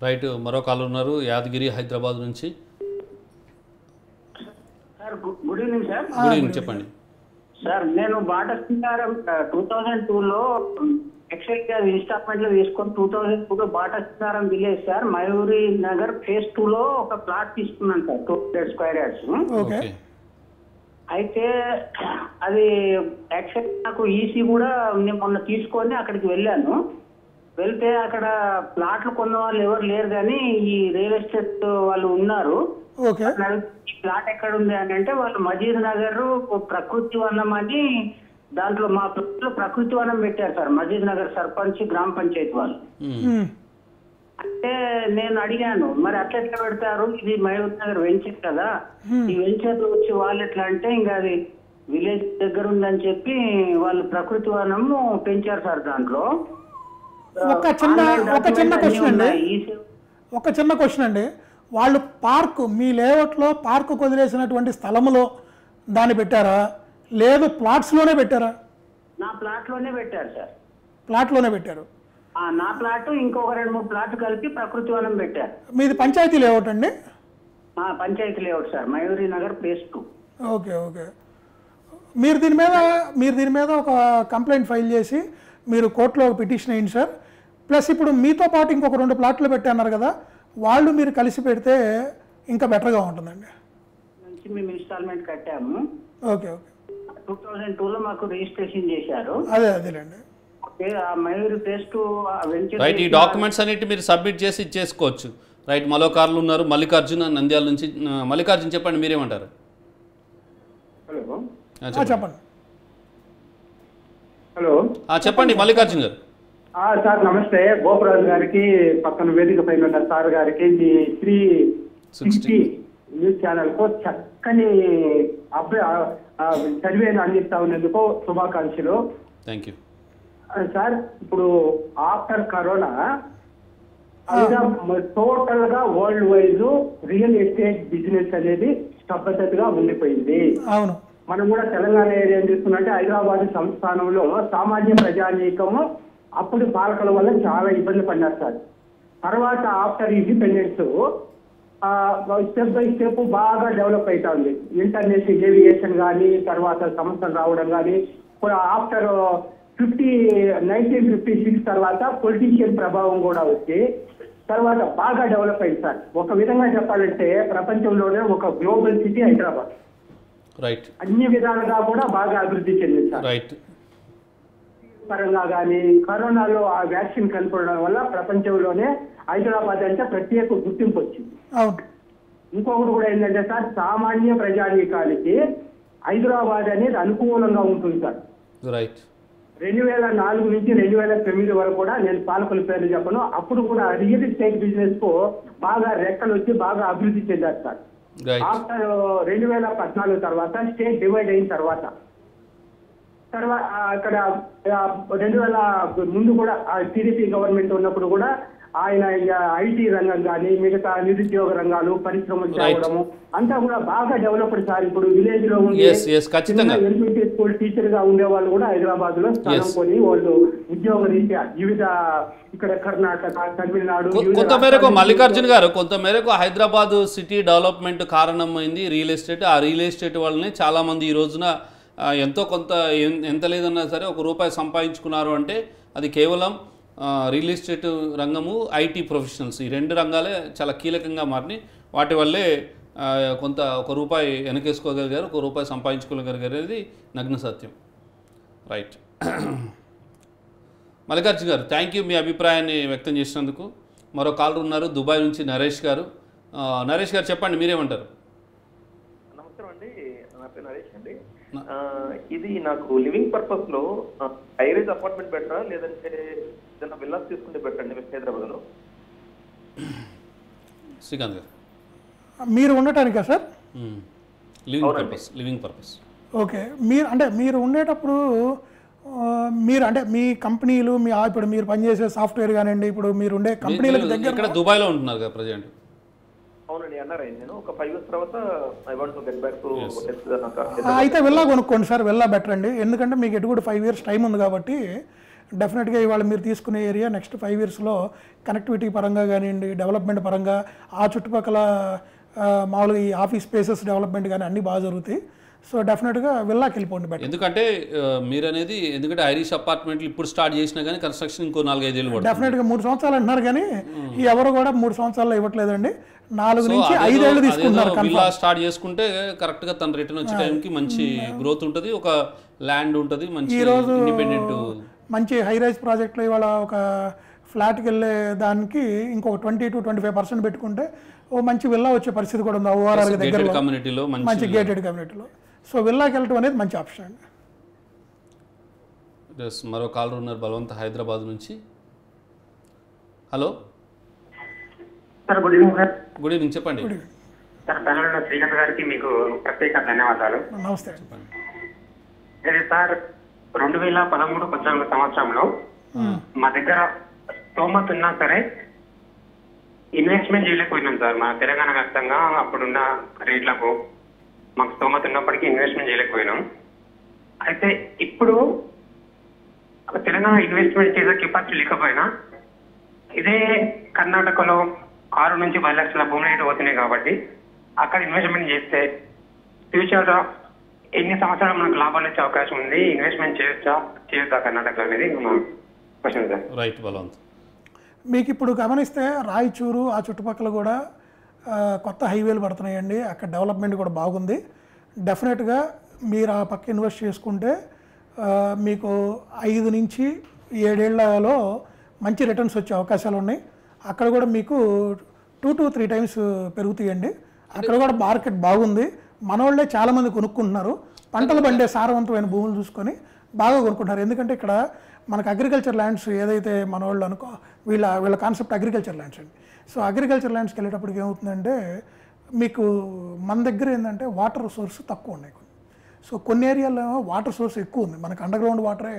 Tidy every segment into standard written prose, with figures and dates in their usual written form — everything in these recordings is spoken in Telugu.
రైట్, మరో కాల్ ఉన్నారు యాదగిరి హైదరాబాద్ నుంచి. Sir good evening sir. Good evening, చెప్పండి సార్. నేను బాటా సింగారం 2002లో యాక్చువల్గా ఇన్స్టాల్మెంట్ లో తీసుకొని 2002లో Bata Singaram village sir Mayuri Nagar phase 2లో ఒక ప్లాట్ తీసుకున్నాను సార్ 200 స్క్వేర్ యార్డ్స్. ఓకే. అయితే అది యాక్చువల్ నాకు ఈసీ కూడా నేను మొన్న తీసుకొని అక్కడికి వెళ్ళాను. వెళ్తే అక్కడ ప్లాట్లు కొన్న వాళ్ళు ఎవరు లేరు, కానీ ఈ రియల్ ఎస్టేట్ వాళ్ళు ఉన్నారు. ఈ ప్లాట్ ఎక్కడ ఉంది అని అంటే వాళ్ళు మజీద్ నగర్ ప్రకృతి వనం అని దాంట్లో మా ప్లాట్లో ప్రకృతి వనం పెట్టారు సార్ మజీద్ నగర్ సర్పంచ్ గ్రామ పంచాయతీ వాళ్ళు. అంటే నేను అడిగాను మరి అట్లా ఎట్లా పెడతారు, ఇది మహబూబ్ నగర్ వెంచర్ కదా, ఈ వెంచర్ వచ్చి వాళ్ళు ఎట్లా అంటే ఇంకా అది విలేజ్ దగ్గర ఉందని చెప్పి వాళ్ళు ప్రకృతి వనము పెంచారు సార్. దాంట్లో ఒక చిన్న క్వశ్చన్ అండి, వాళ్ళు పార్క్ మీ లేఅవుట్లో పార్క్ వదిలేసినటువంటి స్థలంలో దాన్ని పెట్టారా లేదు ప్లాట్స్లోనే పెట్టారా? నా ప్లాట్లోనే పెట్టారు సార్. ప్లాట్లోనే పెట్టారు. నా ప్లాట్ ఇంకొక 2-3 ప్లాట్లు కలిపి ప్రకృతి వనం పెట్టారు. మీది పంచాయతీ లేఅవుట్ అండి? Panchayat layout sir Mayuri Nagar phase 2. Okay okay. మీరు దీని మీద ఒక కంప్లైంట్ ఫైల్ చేసి మీరు కోర్టులో ఒక పిటిషన్ అయ్యింది సార్. ప్లస్ ఇప్పుడు మీతో పాటు ఇంకొక 2 ప్లాట్లు పెట్టన్నారు కదా, వాళ్ళు మీరు కలిసి పెడితే ఇంకా బెటర్గా ఉంటుందండి. నుంచి మేము ఇన్స్టాల్మెంట్ కట్టాము. Okay okay. 2002లో మాకు రిజిస్ట్రేషన్ చేశారు. అదేలేండి. Mayuri phase 2 right. ఈ డాక్యుమెంట్స్ అన్నిటి మీరు సబ్మిట్ చేసి ఇచ్చేసుకోవచ్చు. రైట్, మరో కార్లు ఉన్నారు మల్లికార్జున నంద్యాల నుంచి. మల్లికార్జున చెప్పండి, మీరేమంటారు? హలో చెప్పండి. హలో చెప్పండి మల్లికార్జున గారు. సార్ నమస్తే. గోపరాజు గారికి పక్కన వేదిక పైన ఉన్న సార్ గారికి మీ 360 న్యూస్ ఛానల్ కు చక్కని సర్వేను అందిస్తా ఉన్నందుకు శుభాకాంక్షలు. Thank you sir. ఇప్పుడు ఆఫ్టర్ కరోనా టోటల్ గా world wise real estate business అనేది స్తబ్దతగా ఉండిపోయింది. అవును. మనం కూడా తెలంగాణ ఏరియా తీసుకున్నట్టే హైదరాబాద్ సంస్థానంలో సామాన్య ప్రజానీకము అప్పుడు పాలకుల వల్ల చాలా ఇబ్బంది పడ్డారు సార్. తర్వాత after independence step by step బాగా డెవలప్ అవుతా ఉంది. ఇంటర్నేషనల్ ఏవియేషన్ కానీ తర్వాత సంస్థలు రావడం కానీ ఆఫ్టర్ 1956 తర్వాత పొలిటీషియన్ ప్రభావం కూడా వచ్చి తర్వాత బాగా డెవలప్ అయింది సార్. ఒక విధంగా చెప్పాలంటే ప్రపంచంలోనే ఒక గ్లోబల్ సిటీ హైదరాబాద్. రైట్. అన్ని విధాలుగా కూడా బాగా అభివృద్ధి చెందింది సార్. రైట్. పరంగా కానీ కరోనాలో ఆ వ్యాక్సిన్ కనుగొనడం వల్ల ప్రపంచంలోనే హైదరాబాద్ అంటే ప్రత్యేక గుర్తింపు వచ్చింది. ఇంకొకటి కూడా ఏంటంటే సార్ సామాన్య ప్రజానీకానికి హైదరాబాద్ అనేది అనుకూలంగా ఉంటుంది సార్. రైట్. 2004 నుంచి 2009 వరకు కూడా నేను పాలకుల పేర్లు చెప్పను, అప్పుడు కూడా రియల్ ఎస్టేట్ బిజినెస్ కు బాగా రెక్కలు వచ్చి బాగా అభివృద్ధి చెందారు సార్. ఆఫ్టర్ 2014 తర్వాత స్టేట్ డివైడ్ అయిన తర్వాత అక్కడ 2000 ముందు కూడా టీడీపీ గవర్నమెంట్ ఉన్నప్పుడు కూడా ఆయన ఐటీ రంగం కానీ మిగతా నిరుద్యోగ రంగాలు పరిశ్రమలు చేయడము అంతా కూడా బాగా డెవలప్డ్ సార్. ఇప్పుడు విలేజ్ లో ఎలిమెంటరీ స్కూల్ టీచర్ గా ఉండే వాళ్ళు కూడా హైదరాబాద్ లో స్థలం కొని వాళ్ళు ఉద్యోగ రీత్యా వివిధ ఇక్కడ కర్ణాటక తమిళనాడు కొంతమేరకు మల్లికార్జున గారు కొంతమేరకు హైదరాబాద్ సిటీ డెవలప్మెంట్ కారణమైంది రియల్ ఎస్టేట్. ఆ రియల్ ఎస్టేట్ వాళ్ళని చాలా మంది ఈ రోజున ఎంతో కొంత ఎంత లేదన్నా సరే ₹1 సంపాదించుకున్నారు అంటే అది కేవలం రియల్ ఎస్టేట్ రంగము ఐటీ ప్రొఫెషనల్స్ ఈ 2 రంగాలే చాలా కీలకంగా మారినాయి. వాటి వల్లే కొంత ₹1 వెనకేసుకోగలిగారు, ₹1 సంపాదించుకోగలిగారు అనేది నగ్న సత్యం. రైట్. మల్లికార్జున గారు థ్యాంక్ యూ మీ అభిప్రాయాన్ని వ్యక్తం చేసినందుకు. మరో కాలర్ ఉన్నారు దుబాయ్ నుంచి నరేష్ గారు. నరేష్ గారు చెప్పండి, మీరేమంటారు? నమస్కారం అండి, నా పేరు నరేష్ అండి. ఇది నాకు లివింగ్ పర్పస్ లో హైరేజ్ అపార్ట్మెంట్ బెటరా లేదంటే ఏదైనా విల్లాస్ తీసుకుంటే బెటర్ అండి హైదరాబాద్ లో? శ్రీకాంత్ గారు మీరు ఉండటానికా సార్? Living purpose. ఓకే. మీరు ఉండేటప్పుడు మీరు అంటే మీ కంపెనీలు మీ ఇప్పుడు మీరు పనిచేసే సాఫ్ట్వేర్ కానివ్వండి ఇప్పుడు మీరు ఉండే కంపెనీలకు దగ్గర ఇక్కడ దుబాయ్లో ఉంటున్నారు కదా ప్రజెంట్? అవునండి, అన్నారు నేను ఒక 5 years తర్వాత I want to get back to అయితే వెళ్ళా కొనుక్కోండి సార్. వెళ్ళా బెటర్ అండి, ఎందుకంటే మీకు ఎటు కూడా 5 years టైం ఉంది కాబట్టి డెఫినెట్గా ఇవాళ మీరు తీసుకునే ఏరియా నెక్స్ట్ 5 ఇయర్స్లో కనెక్టివిటీ పరంగా కానివ్వండి, డెవలప్మెంట్ పరంగా ఆ చుట్టుపక్కల మామూలుగా ఈ ఆఫీస్ స్పేసెస్ డెవలప్మెంట్ కానీ అన్నీ బాగా జరుగుతాయి. సో డెఫినెట్గా విల్లాకి వెళ్ళిపోండి బెటర్. ఎందుకంటే మీరు అనేది ఎందుకంటే ఐరిష్ అపార్ట్మెంట్లు ఇప్పుడు స్టార్ట్ చేసినా కానీ కన్స్ట్రక్షన్ ఇంకో 4-5 ఏళ్ళు పడుతుంది. డెఫినెట్గా 3 సంవత్సరాలు అంటున్నారు కానీ ఎవరు కూడా 3 సంవత్సరాల్లో ఇవ్వట్లేదండి, 4 నుంచి 5 ఏళ్ళు తీసుకుంటున్నారు. విల్లా స్టార్ట్ చేసుకుంటే కరెక్ట్గా తన రిటర్న్ వచ్చే టైంకి మంచి గ్రోత్ ఉంటుంది, ఒక ల్యాండ్ ఉంటుంది, మంచి ఇండిపెండెంట్ మంచి హై రైజ్ ప్రాజెక్ట్లో ఇవాళ ఒక ఫ్లాట్కి వెళ్ళే దానికి ఇంకొక 20 to 25% పెట్టుకుంటే ఓ మంచి విల్లా వచ్చే పరిస్థితి కూడా ఉంది ఓఆర్ఆర్ దగ్గర కమ్యూనిటీలో, మంచి గేటెడ్ కమ్యూనిటీలో. సో విల్లాకి వెళ్ళటం అనేది మంచి ఆప్షన్ అండి. మరో కాలర్ ఉన్నారు బలవంత్ హైదరాబాద్ నుంచి. Hello sir, good evening sir. Good evening, చెప్పండి. సార్, బెంగళూరు శ్రీకాంత్ గారికి మీకు ప్రత్యేక ధన్యవాదాలు. నమస్తే. అదే సార్, 2013-14 సంవత్సరంలో మా దగ్గర స్తోమత ఉన్నా సరే ఇన్వెస్ట్మెంట్ చేయలేకపోయినాం సార్. మా తెలంగాణ వ్యాప్తంగా అప్పుడున్న రేట్లకు మాకు స్తోమత ఉన్నప్పటికీ ఇన్వెస్ట్మెంట్ చేయలేకపోయినాం. అయితే ఇప్పుడు తెలంగాణ ఇన్వెస్ట్మెంట్ చేసే కెపాసిటీ లేకపోయినా ఇదే కర్ణాటకలో 6 నుంచి 10 లక్షల భూములు అయితే పోతున్నాయి కాబట్టి అక్కడ ఇన్వెస్ట్మెంట్ చేస్తే ఫ్యూచర్లో ఎన్ని సంవత్సరాలు మనకు లాభాలు వచ్చే అవకాశం ఉంది? ఇన్వెస్ట్మెంట్ చేయొచ్చా కర్ణాటక అనేది క్వశ్చన్ సార్. రైట్ బలవంత్. మీకు ఇప్పుడు గమనిస్తే రాయచూరు ఆ చుట్టుపక్కల కూడా కొత్త హైవేలు పడుతున్నాయండి, అక్కడ డెవలప్మెంట్ కూడా బాగుంది. డెఫినెట్గా మీరు ఆ పక్క ఇన్వెస్ట్ చేసుకుంటే మీకు 5 నుంచి 7 ఏళ్లలో మంచి రిటర్న్స్ వచ్చే అవకాశాలు ఉన్నాయి. అక్కడ కూడా మీకు 2 to 3 times పెరుగుతాయండి. అక్కడ కూడా మార్కెట్ బాగుంది, మనోళ్ళే చాలామంది కొనుక్కుంటున్నారు. పంటలు పండే సారవంతమైన భూములు చూసుకొని బాగా కొనుక్కుంటున్నారు. ఎందుకంటే ఇక్కడ మనకు అగ్రికల్చర్ ల్యాండ్స్ ఏదైతే మనోళ్ళు వీళ్ళ కాన్సెప్ట్ అగ్రికల్చర్ ల్యాండ్స్ అండి. సో అగ్రికల్చర్ ల్యాండ్స్కి వెళ్ళేటప్పటికి ఏమవుతుందంటే మీకు మన దగ్గర ఏంటంటే వాటర్ సోర్స్ తక్కువ ఉన్నాయి. సో కొన్ని ఏరియాలో వాటర్ సోర్స్ ఎక్కువ ఉంది, మనకు అండర్ గ్రౌండ్ వాటరే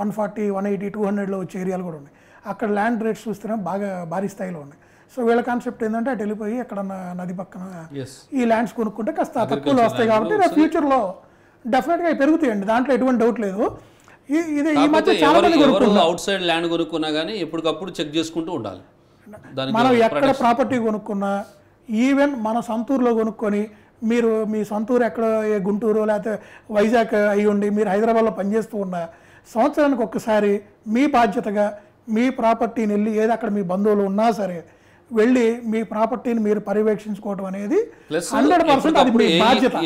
140, 180, 200లో వచ్చే ఏరియాలు కూడా ఉన్నాయి. అక్కడ ల్యాండ్ రేట్స్ చూస్తేనే బాగా భారీ స్థాయిలో ఉన్నాయి. సో వీళ్ళ కాన్సెప్ట్ ఏంటంటే అటు వెళ్ళిపోయి ఎక్కడ నది పక్కన ఈ ల్యాండ్స్ కొనుక్కుంటే కాస్త తక్కువలో వస్తాయి కాబట్టి ఫ్యూచర్లో డెఫినెట్గా అవి పెరుగుతాయండి, దాంట్లో ఎటువంటి డౌట్ లేదు. ఇది ఈ మధ్య చాలా మంది కొనుక్కుంటారు. అవుట్ సైడ్ ల్యాండ్ కొనుక్కున్నా కానీ ఎప్పటికప్పుడు చెక్ చేసుకుంటూ ఉండాలి. మనం ఎక్కడ ప్రాపర్టీ కొనుక్కున్నా, ఈవెన్ మన సొంతూరులో కొనుక్కొని మీరు మీ సొంతూరు ఎక్కడ గుంటూరు లేకపోతే వైజాగ్ అయ్యి ఉండి మీరు హైదరాబాద్లో పనిచేస్తూ ఉన్నా సంవత్సరానికి ఒక్కసారి మీ బాధ్యతగా మీ ప్రాపర్టీని వెళ్ళి ఏది అక్కడ మీ బంధువులు ఉన్నా సరే వెళ్ళి మీ ప్రాపర్టీని మీరు పర్యవేక్షించుకోవడం అనేది 100% అది మీ బాధ్యత.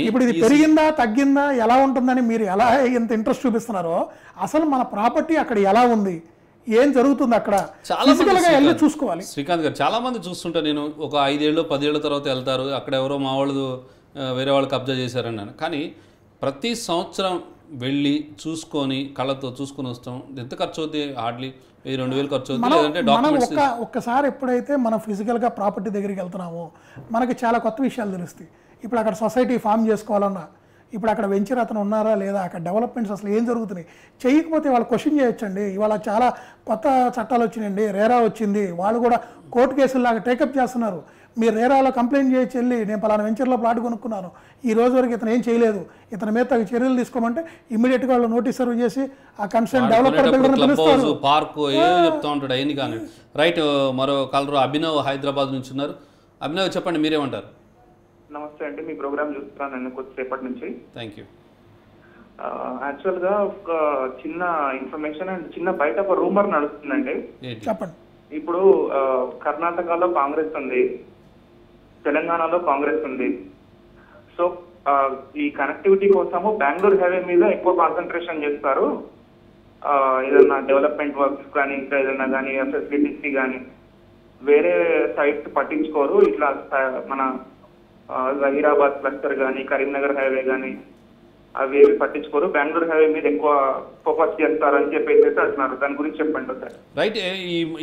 ఇప్పుడు ఇది పెరిగిందా తగ్గిందా ఎలా ఉంటుందని మీరు ఎలా ఎంత ఇంట్రెస్ట్ చూపిస్తున్నారో అసలు మన ప్రాపర్టీ అక్కడ ఎలా ఉంది, ఏం జరుగుతుంది అక్కడ ఫిజికల్గా వెళ్ళి చూసుకోవాలి. శ్రీకాంత్ గారు, చాలా మంది చూస్తుంటా నేను, ఒక 5 ఏళ్ళు 10 ఏళ్ళ తర్వాత వెళ్తారు, అక్కడ ఎవరో మా వాళ్ళు వేరే వాళ్ళు కబ్జా చేశారన్నాను. కానీ ప్రతి సంవత్సరం వెళ్ళి చూసుకొని కళ్ళతో చూసుకొని వస్తాం. ఎంత ఖర్చు అవుతుంది? హార్డ్లీ 1,000-2,000 ఖర్చు అవుతుంది. లేదంటే డాక్యుమెంట్స్ ఒక్కసారి ఎప్పుడైతే మనం ఫిజికల్గా ప్రాపర్టీ దగ్గరికి వెళ్తున్నామో మనకి చాలా కొత్త విషయాలు తెలుస్తాయి. ఇప్పుడు అక్కడ సొసైటీ ఫామ్ చేసుకోవాలన్నా, ఇప్పుడు అక్కడ వెంచర్ అతను ఉన్నారా లేదా, అక్కడ డెవలప్మెంట్స్ అసలు ఏం జరుగుతున్నాయి, చేయకపోతే వాళ్ళు క్వశ్చన్ చేయొచ్చండి. ఇవాళ చాలా కొత్త చట్టాలు వచ్చినాయండి, రేరా వచ్చింది, వాళ్ళు కూడా కోర్టు కేసుల్లాగా టేకప్ చేస్తున్నారు. మీరు రేరాలో కంప్లైంట్ చేయొచ్చు, వెళ్ళి నేను పలానా వెంచర్లో ప్లాట్ కొనుక్కున్నాను, ఈ రోజు వరకు ఇతను ఏం చేయలేదు, ఇతని మీద చర్యలు తీసుకోమంటే ఇమ్మీడియట్గా వాళ్ళు నోటీస్ సర్వ్ చేసి ఆ కన్సర్న్ డెవలపర్ బిల్డర్ని పిలుస్తారు. పార్క్ చెప్తా ఉంటాడు అయ్యింది కానీ. రైట్, మరో కాలర్ అభినవ్ హైదరాబాద్ నుంచి ఉన్నారు. అభినవ్ చెప్పండి, మీరేమంటారు? నమస్తే అండి, మీ ప్రోగ్రామ్ చూస్తున్నాను నేను కొద్దిసేపటి నుంచి. Thank you. యాక్చువల్గా ఒక చిన్న ఇన్ఫర్మేషన్ అండ్ చిన్న బయట ఒక రూమర్ నడుస్తుందండి. చెప్పండి. ఇప్పుడు కర్ణాటకలో కాంగ్రెస్ ఉంది, తెలంగాణలో కాంగ్రెస్ ఉంది. సో ఈ కనెక్టివిటీ కోసము బెంగళూరు హైవే మీద ఎక్కువ కాన్సన్ట్రేషన్ చేస్తారు. ఏదైనా డెవలప్మెంట్ వర్క్స్ కానీ ఇంకా ఏదైనా కానీ ఫెసిలిటీస్ కానీ వేరే సైట్స్ పట్టించుకోరు. ఇట్లా మన జహీరాబాద్ క్లస్టర్ కానీ కరీంనగర్ హైవే కానీ అవి ఏవి పట్టించుకోరు, బెంగళూరు హైవే మీద ఎక్కువ ఫోకస్ చేస్తారని చెప్పేసి అంటున్నారు. దాని గురించి చెప్పండి సార్. రైట్,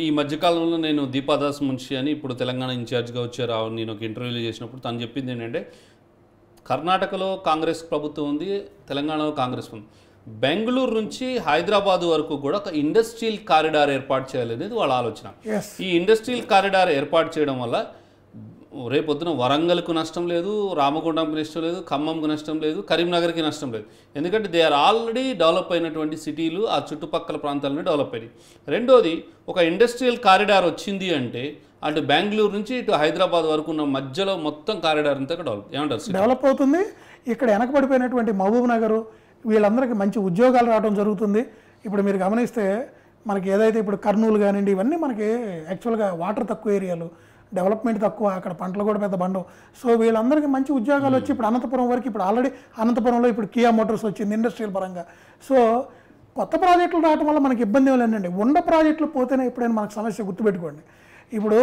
ఈ మధ్యకాలంలో నేను దీపాదాస్ మున్షి అని ఇప్పుడు తెలంగాణ ఇన్ఛార్జ్గా వచ్చారు, నేను ఒక ఇంటర్వ్యూలో చేసినప్పుడు తను చెప్పింది ఏంటంటే కర్ణాటకలో కాంగ్రెస్ ప్రభుత్వం ఉంది, తెలంగాణలో కాంగ్రెస్ ఉంది, బెంగళూరు నుంచి హైదరాబాద్ వరకు కూడా ఒక ఇండస్ట్రియల్ కారిడార్ ఏర్పాటు చేయాలనేది వాళ్ళ ఆలోచన. ఈ ఇండస్ట్రియల్ కారిడార్ ఏర్పాటు చేయడం వల్ల రేపొద్దున వరంగల్కు నష్టం లేదు, రామగుండంకి నష్టం లేదు, ఖమ్మంకు నష్టం లేదు, కరీంనగర్కి నష్టం లేదు. ఎందుకంటే దే ఆర్ ఆల్రెడీ డెవలప్ అయినటువంటి సిటీలు, ఆ చుట్టుపక్కల ప్రాంతాలను డెవలప్ అయ్యాయి. రెండోది, ఒక ఇండస్ట్రియల్ కారిడార్ వచ్చింది అంటే అటు బెంగళూరు నుంచి ఇటు హైదరాబాద్ వరకు ఉన్న మధ్యలో మొత్తం కారిడార్ అంతా డెవలప్ అవుతుంది. ఇక్కడ వెనకబడిపోయినటువంటి మహబూబ్ నగర్ వీళ్ళందరికీ మంచి ఉద్యోగాలు రావడం జరుగుతుంది. ఇప్పుడు మీరు గమనిస్తే మనకి ఏదైతే ఇప్పుడు కర్నూలు కానివ్వండి, ఇవన్నీ మనకి యాక్చువల్గా వాటర్ తక్కువ ఏరియాలు, డెవలప్మెంట్ తక్కువ, అక్కడ పంటలు కూడా పెద్ద బండవు. సో వీళ్ళందరికీ మంచి ఉద్యోగాలు వచ్చి ఇప్పుడు అనంతపురం వరకు, ఇప్పుడు ఆల్రెడీ అనంతపురంలో ఇప్పుడు కియా మోటార్స్ వచ్చింది ఇండస్ట్రియల్ పరంగా. సో కొత్త ప్రాజెక్టులు రావడం వల్ల మనకి ఇబ్బంది ఏం లేదండి. ఉన్న ప్రాజెక్టులు పోతేనే ఎప్పుడైనా మనకు సమస్య, గుర్తుపెట్టుకోండి. ఇప్పుడు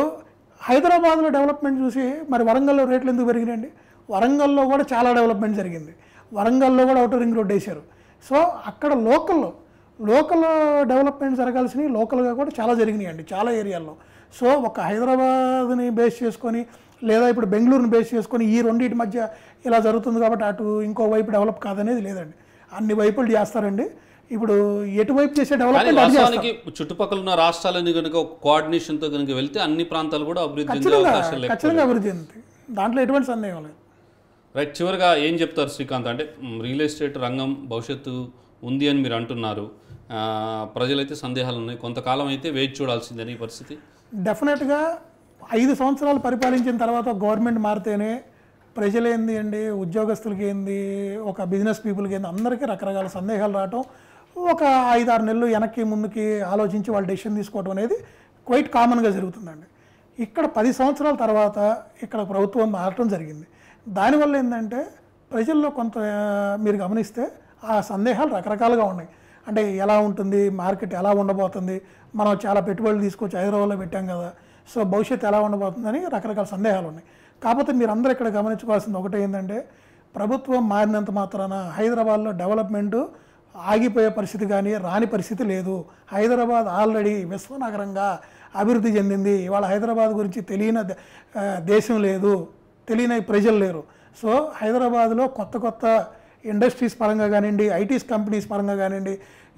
హైదరాబాద్లో డెవలప్మెంట్ చూసి మరి వరంగల్లో రేట్లు ఎందుకు పెరిగినాయండి? వరంగల్లో కూడా చాలా డెవలప్మెంట్ జరిగింది. వరంగల్లో కూడా ఔటర్ రింగ్ రోడ్ వేశారు. సో అక్కడ లోకల్ డెవలప్మెంట్ జరగాల్సినవి లోకల్గా కూడా చాలా జరిగినాయండి చాలా ఏరియాల్లో. సో ఒక హైదరాబాద్ని బేస్ చేసుకొని లేదా ఇప్పుడు బెంగళూరుని బేస్ చేసుకొని ఈ రెండింటి మధ్య ఇలా జరుగుతుంది కాబట్టి అటు ఇంకో వైపు డెవలప్ కాదనేది లేదండి. అన్ని వైపులు చేస్తారండి. ఇప్పుడు ఎటువైపు చేసే డెవలప్మెంట్ చుట్టుపక్కల ఉన్న రాష్ట్రాలని కనుక కోఆర్డినేషన్తో కనుక వెళ్తే అన్ని ప్రాంతాలు కూడా అభివృద్ధి ఖచ్చితంగా అభివృద్ధి చెందుతాయి. దాంట్లో ఎటువంటి సందేహం లేదు. రైట్, చివరిగా ఏం చెప్తారు శ్రీకాంత్? అంటే రియల్ ఎస్టేట్ రంగం భవిష్యత్తు ఉంది అని మీరు అంటున్నారు, ప్రజలైతే సందేహాలు ఉన్నాయి, కొంతకాలం అయితే వేచి చూడాల్సిందని ఈ పరిస్థితి. డెఫినెట్గా 5 సంవత్సరాలు పరిపాలించిన తర్వాత గవర్నమెంట్ మారితేనే ప్రజలేంది అండి, ఉద్యోగస్తులకి ఏంది, ఒక బిజినెస్ పీపుల్కి ఏంది, అందరికీ రకరకాల సందేహాలు రావటం, ఒక 5-6 నెలలు వెనక్కి ముందుకి ఆలోచించి వాళ్ళు డెసిషన్ తీసుకోవడం అనేది క్వైట్ కామన్గా జరుగుతుందండి. ఇక్కడ 10 సంవత్సరాల తర్వాత ఇక్కడ ప్రభుత్వం మారటం జరిగింది. దానివల్ల ఏంటంటే ప్రజల్లో కొంత మీరు గమనిస్తే ఆ సందేహాలు రకరకాలుగా ఉన్నాయి. అంటే ఎలా ఉంటుంది మార్కెట్, ఎలా ఉండబోతుంది, మనం చాలా పెట్టుబడులు తీసుకొచ్చి హైదరాబాద్లో పెట్టాం కదా, సో భవిష్యత్తు ఎలా ఉండబోతుందని రకరకాల సందేహాలు ఉన్నాయి. కాకపోతే మీరు అందరూ ఇక్కడ గమనించుకోవాల్సింది ఒకటే ఏంటంటే ప్రభుత్వం మారినంత మాత్రాన హైదరాబాద్లో డెవలప్మెంటు ఆగిపోయే పరిస్థితి కానీ రాని పరిస్థితి లేదు. హైదరాబాద్ ఆల్రెడీ విశ్వనగరంగా అభివృద్ధి చెందింది. ఇవాళ హైదరాబాద్ గురించి తెలియని దేశం లేదు, తెలియని ప్రజలు లేరు. సో హైదరాబాద్లో కొత్త ఇండస్ట్రీస్ పరంగా కానివ్వండి, ఐటీస్ కంపెనీస్ పరంగా కానివ్వండి,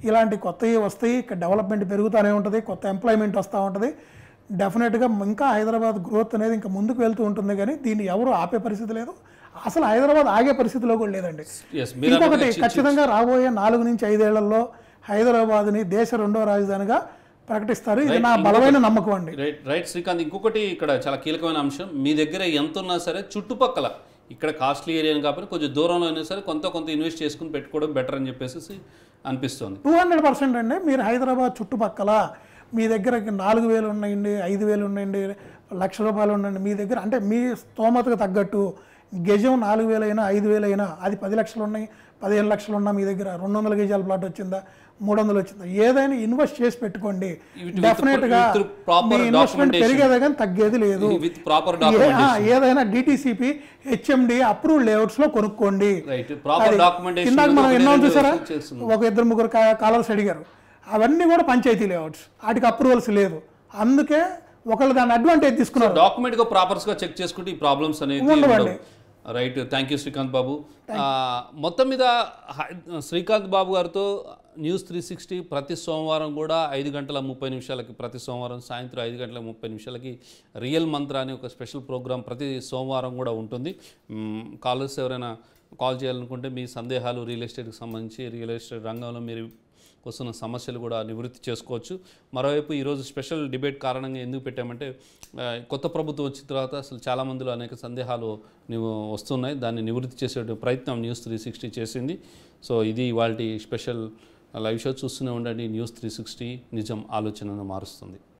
ఇలాంటి కొత్తవి వస్తాయి. ఇక్కడ డెవలప్మెంట్ పెరుగుతూనే ఉంటుంది, కొత్త ఎంప్లాయ్మెంట్ వస్తూ ఉంటుంది. డెఫినెట్గా ఇంకా హైదరాబాద్ గ్రోత్ అనేది ఇంకా ముందుకు వెళ్తూ ఉంటుంది. కానీ దీన్ని ఎవరు ఆపే పరిస్థితి లేదు, అసలు హైదరాబాద్ ఆగే పరిస్థితిలో కూడా లేదండి. ఇంకొకటి, ఖచ్చితంగా రాబోయే 4 నుంచి 5 ఏళ్లలో హైదరాబాద్ని దేశ 2వ రాజధానిగా ప్రకటిస్తారు. ఇది నా బలమైన నమ్మకం అండి. రైట్ శ్రీకాంత్, ఇంకొకటి ఇక్కడ చాలా కీలకమైన అంశం, మీ దగ్గర ఎంత ఉన్నా సరే చుట్టుపక్కల ఇక్కడ కాస్ట్లీ ఏరియా కాబట్టి కొంచెం దూరంలో అయినా సరే కొంత ఇన్వెస్ట్ చేసుకుని పెట్టుకోవడం బెటర్ అని చెప్పేసి అనిపిస్తుంది. 200% అండి. మీరు హైదరాబాద్ చుట్టుపక్కల మీ దగ్గర 4,000 ఉన్నాయండి, 5,000 ఉన్నాయండి, ₹1,00,000 ఉండండి మీ దగ్గర, అంటే మీ స్తోమతకు తగ్గట్టు గజం 4,000 అయినా 5,000 అయినా, అది 10 లక్షలు ఉన్నాయి, 15 లక్షలు ఉన్నా మీ దగ్గర 200 గజాల ప్లాట్ వచ్చిందా, 300 వచ్చిందా, ఏదైనా ఇన్వెస్ట్ చేసి పెట్టుకోండి. డెఫినెట్గా మీ ఇన్వెస్ట్మెంట్ పెరిగేదే కానీ తగ్గేది లేదు. ఏదైనా DTCP HMD అప్రూవ్డ్ లేఅవుట్స్లో కొనుక్కోండి. ఇందాక మనం ఎన్నో చూసారా, 1-2-3 కాలర్స్ అడిగారు, అవన్నీ కూడా పంచాయతీ లేఅవుట్స్, వాటికి అప్రూవల్స్ లేదు. అందుకే ఒకళ్ళు దాన్ని అడ్వాంటేజ్ తీసుకున్నారు. డాక్యుమెంట్గా ప్రాపర్స్గా చెక్ చేసుకుంటే ఈ ప్రాబ్లమ్స్ అనేది. రైట్, థ్యాంక్ యూ శ్రీకాంత్ బాబు. మొత్తం మీద శ్రీకాంత్ బాబు గారితో న్యూస్ 360 ప్రతి సోమవారం కూడా 5:30 ప్రతి సోమవారం సాయంత్రం 5:30 రియల్ మంత్ర అనే ఒక స్పెషల్ ప్రోగ్రామ్ ప్రతి సోమవారం కూడా ఉంటుంది. కాలర్స్ ఎవరైనా కాల్ చేయాలనుకుంటే మీ సందేహాలు రియల్ ఎస్టేట్కి సంబంధించి, రియల్ ఎస్టేట్ రంగంలో మీరు వస్తున్న సమస్యలు కూడా నివృత్తి చేసుకోవచ్చు. మరోవైపు ఈరోజు స్పెషల్ డిబేట్ కారణంగా ఎందుకు పెట్టామంటే కొత్త ప్రభుత్వం వచ్చిన తర్వాత అసలు చాలామందిలో అనేక సందేహాలు వస్తున్నాయి, దాన్ని నివృత్తి చేసే ప్రయత్నం న్యూస్ 360 చేసింది. సో ఇది ఇవాల్టి స్పెషల్ లైవ్ షో. చూస్తూనే ఉండండి న్యూస్ 360, నిజం ఆలోచనను మారుస్తుంది.